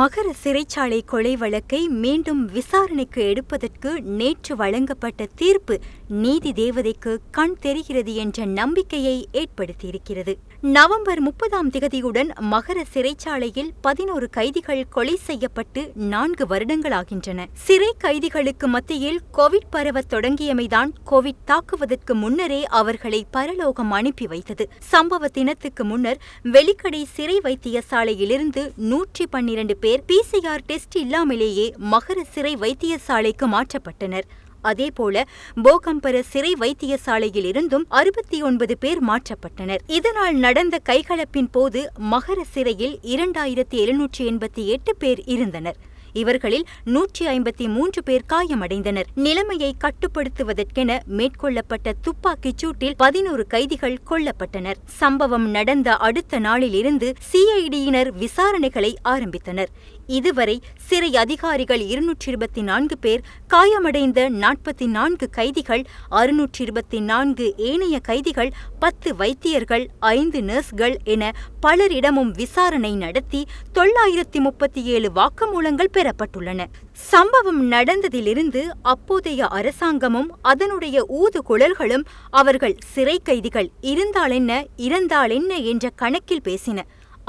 மகர சிறைச்சாலை கொலை வழக்கை மீண்டும் விசாரணைக்கு எடுப்பதற்கு நேற்று வழங்கப்பட்ட தீர்ப்பு நீதி தேவதைக்கு கண் தெரிகிறது என்ற நம்பிக்கையை ஏற்படுத்தியிருக்கிறது. நவம்பர் 30 மகர சிறைச்சாலையில் 11 கைதிகள் கொலை செய்யப்பட்டு 4 வருடங்களாகின்றன. சிறை கைதிகளுக்கு மத்தியில் கோவிட் பரவத் தொடங்கியமைதான் கோவிட் தாக்குவதற்கு முன்னரே அவர்களை பரலோகம் அனுப்பி வைத்தது. சம்பவ தினத்துக்கு முன்னர் வெலிக்கடை சிறை வைத்தியசாலையிலிருந்து 112 பேர் PCR டெஸ்ட் இல்லாமலேயே மகர சிறை வைத்தியசாலைக்கு மாற்றப்பட்டனர். அதேபோல போகம்பர சிறை வைத்தியசாலையில் இருந்தும் 69 பேர் மாற்றப்பட்டனர். இதனால் நடந்த கைகலப்பின் போது மகர சிறையில் 2788 பேர் இருந்தனர். இவர்களில் 153 பேர் காயமடைந்தனர். நிலைமையை கட்டுப்படுத்துவதற்கென மேற்கொள்ளப்பட்ட துப்பாக்கிச் சூட்டில் 11 கைதிகள் கொல்லப்பட்டனர். சம்பவம் நடந்த அடுத்த நாளிலிருந்து CID-யினர் விசாரணைகளை ஆரம்பித்தனர். இதுவரை சிறை அதிகாரிகள் 224 பேர், காயமடைந்த 44 கைதிகள், 624 ஏனைய கைதிகள், 10 வைத்தியர்கள், 5 நர்ஸ்கள் என பலரிடமும் விசாரணை நடத்தி 937 வாக்குமூலங்கள் பெறப்பட்டுள்ளன. சம்பவம் நடந்ததிலிருந்து அப்போதைய அரசாங்கமும் அதனுடைய ஊதுகுழல்களும் அவர்கள் சிறை கைதிகள் இருந்தாலென்ன இறந்தாலென்ன என்ற கணக்கில் பேசின.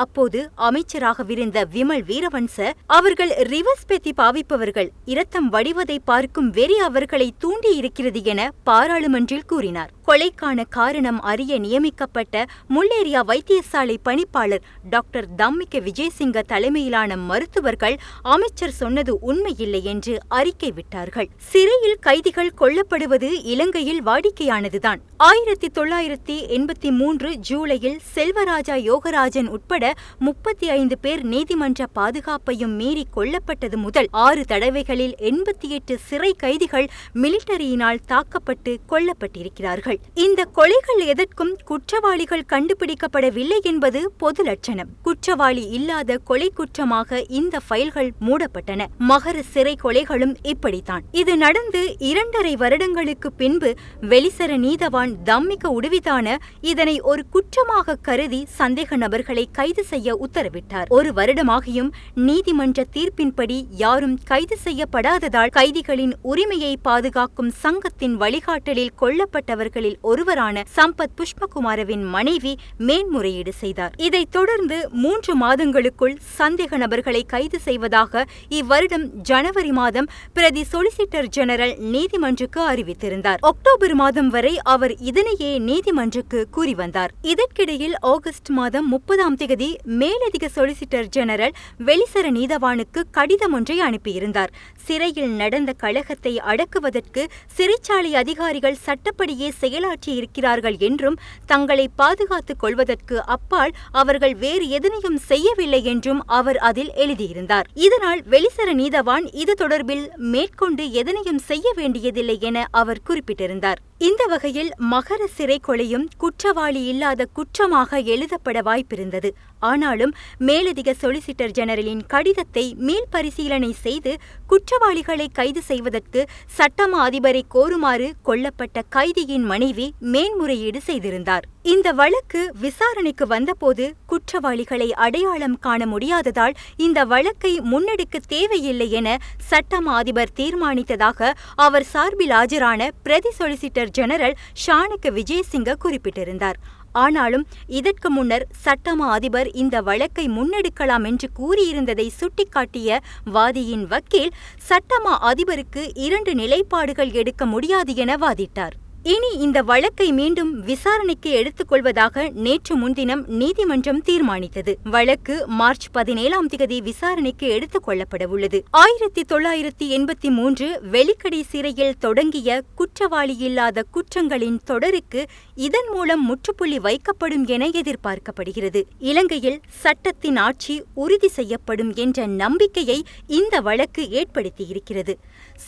அப்போது அமைச்சராகவிருந்த விமல் வீரவன்ச அவர்கள் ரிவர்ஸ் பெத்தி பாவிப்பவர்கள், இரத்தம் வடிவதை பார்க்கும் வெறி அவர்களை தூண்டியிருக்கிறது என பாராளுமன்றில் கூறினார். கொலைக்கான காரணம் அறிய நியமிக்கப்பட்ட முல்லேரியா வைத்தியசாலை பணிப்பாளர் டாக்டர் தம்மிக விஜயசிங்க தலைமையிலான மருத்துவர்கள் அமைச்சர் சொன்னது உண்மையில்லை என்று அறிக்கை விட்டார்கள். சிறையில் கைதிகள் கொல்லப்படுவது இலங்கையில் வாடிக்கையானதுதான். 1983 ஜூலையில் செல்வராஜா யோகராஜன் உட்பட 35 பேர் நீதிமன்ற பாதுகாப்பையும் மீறி கொல்லப்பட்டது முதல் 6 தடவைகளில் 88 சிறை கைதிகள் மிலிட்டரியினால் தாக்கப்பட்டு கொல்லப்பட்டிருக்கிறார்கள். இந்த கொலைகள் எதற்கும் குற்றவாளிகள் கண்டுபிடிக்கப்படவில்லை என்பது பொது லட்சணம். குற்றவாளி இல்லாத கொலை குற்றமாக இந்த ஃபைல்கள் மூடப்பட்டன. மகர சிறை கொலைகளும் இப்படித்தான். இது நடந்து 2.5 வருடங்களுக்கு பின்பு வெளிசர நீதவான் தம்மிக உடுவிதான இதனை ஒரு குற்றமாக கருதி சந்தேக நபர்களை கைது செய்ய உத்தரவிட்டார். 1 வருடமாகியும் நீதிமன்ற தீர்ப்பின்படி யாரும் கைது செய்யப்படாததால் கைதிகளின் உரிமையை பாதுகாக்கும் சங்கத்தின் வழிகாட்டலில் கொல்லப்பட்டவர்களில் ஒருவரான சம்பத் புஷ்பகுமாரவின் மனைவி மேன்முறையீடு செய்தார். இதைத் தொடர்ந்து 3 மாதங்களுக்குள் சந்தேக நபர்களை கைது செய்வதாக இவ்வருடம் ஜனவரி மாதம் பிரதி சொலிசிட்டர் ஜெனரல் நீதிமன்றுக்கு அறிவித்திருந்தார். அக்டோபர் மாதம் வரை அவர் இதனையே நீதிமன்றுக்கு கூறி வந்தார். இதற்கிடையில் ஆகஸ்ட் மாதம் 30 மேலதிக சொலிசிட்டர் ஜெனரல் வெளிசர நீதவானுக்கு கடிதம் ஒன்றை அனுப்பியிருந்தார். சிறையில் நடந்த கலகத்தை அடக்குவதற்கு சிறைச்சாலை அதிகாரிகள் சட்டப்படியே செயலாற்றியிருக்கிறார்கள் என்றும் தங்களை பாதுகாத்துக் கொள்வதற்கு அப்பால் அவர்கள் வேறு எதனையும் செய்யவில்லை என்றும் அவர் அதில் எழுதியிருந்தார். இதனால் வெளிசர நீதவான் இது தொடர்பில் மேற்கொண்டு எதனையும் செய்ய வேண்டியதில்லை என அவர் குறிப்பிட்டிருந்தார். இந்த வகையில் மகர சிறை கொலையும் குற்றவாளி இல்லாத குற்றமாக எழுதப்பட வாய்ப்பிருந்தது. ஆனாலும் மேலதிக சொலிசிட்டர் ஜெனரலின் கடிதத்தை மீள்பரிசீலனை செய்து குற்றவாளிகளை கைது செய்வதற்கு சட்டமா அதிபரை கோருமாறு கொல்லப்பட்ட கைதியின் மனைவி மேன்முறையீடு செய்திருந்தார். இந்த வழக்கு விசாரணைக்கு வந்தபோது குற்றவாளிகளை அடையாளம் காண முடியாததால் இந்த வழக்கை முன்னெடுக்க தேவையில்லை என சட்டமா அதிபர் தீர்மானித்ததாக அவர் சார்பில் ஆஜரான பிரதி சொலிசிட்டர் ஜெனரல் ஷானக விஜயசிங்க குறிப்பிட்டிருந்தார். ஆனாலும் இதற்கு முன்னர் சட்டமா அதிபர் இந்த வழக்கை முன்னெடுக்கலாம் என்று கூறியிருந்ததை சுட்டிக்காட்டிய வாதியின் வக்கீல் சட்டமா அதிபருக்கு 2 நிலைப்பாடுகள் எடுக்க முடியாது என வாதிட்டார். இனி இந்த வழக்கை மீண்டும் விசாரணைக்கு எடுத்துக்கொள்வதாக நேற்று முன்தினம் நீதிமன்றம் தீர்மானித்தது. வழக்கு மார்ச் 17 விசாரணைக்கு எடுத்துக் கொள்ளப்பட உள்ளது. 1983 வெலிக்கடை சிறையில் தொடங்கிய குற்றவாளி இல்லாத குற்றங்களின் தொடருக்கு இதன் மூலம் முற்றுப்புள்ளி வைக்கப்படும் என எதிர்பார்க்கப்படுகிறது. இலங்கையில் சட்டத்தின் ஆட்சி உறுதி செய்யப்படும் என்ற நம்பிக்கையை இந்த வழக்கு ஏற்படுத்தியிருக்கிறது.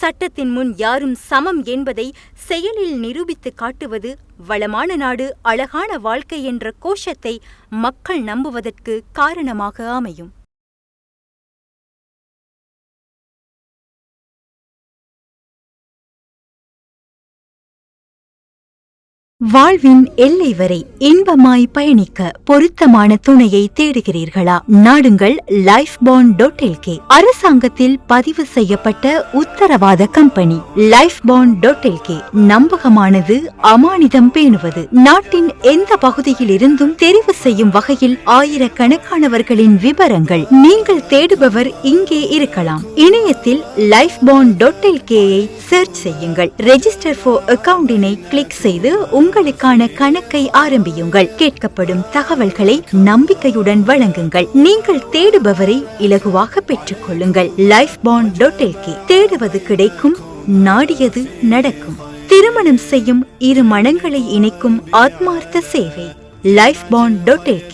சட்டத்தின் முன் யாரும் சமம் என்பதை செயலில் நிரூபித்து காட்டுவது வளமான நாடு, அழகான வாழ்க்கை என்ற கோஷத்தை மக்கள் நம்புவதற்கு காரணமாக அமையும். வாழ்வின் எல்லை வரை இன்பமாய் பயணிக்க பொருத்தமான துணையை தேடுகிறீர்களா? நாடுங்கள் lifebond.lk. அரசாங்கத்தில் பதிவு செய்யப்பட்ட உத்தரவாத கம்பெனி lifebond.lk. நம்பகமானது, அமானிதம் பேணுவது. நாட்டின் எந்த பகுதியில் இருந்தும் தெரிவு செய்யும் வகையில் ஆயிரக்கணக்கானவர்களின் விவரங்கள். நீங்கள் தேடுபவர் இங்கே இருக்கலாம். இணையத்தில் lifebond.lk-ஐ சர்ச் செய்யுங்கள். ரெஜிஸ்டர் ஃபார் அக்கவுண்டினை கிளிக் செய்து உங்களுக்கான கணக்கை ஆரம்பியுங்கள். கேட்கப்படும் தகவல்களை நம்பிக்கையுடன் வழங்குங்கள். நீங்கள் தேடுபவரை இலகுவாக பெற்றுக் கொள்ளுங்கள். lifebond.lk. தேடுவது கிடைக்கும், நாடியது நடக்கும். திருமணம் செய்யும் இரு மனங்களை இணைக்கும் ஆத்மார்த்த சேவை lifebond.lk.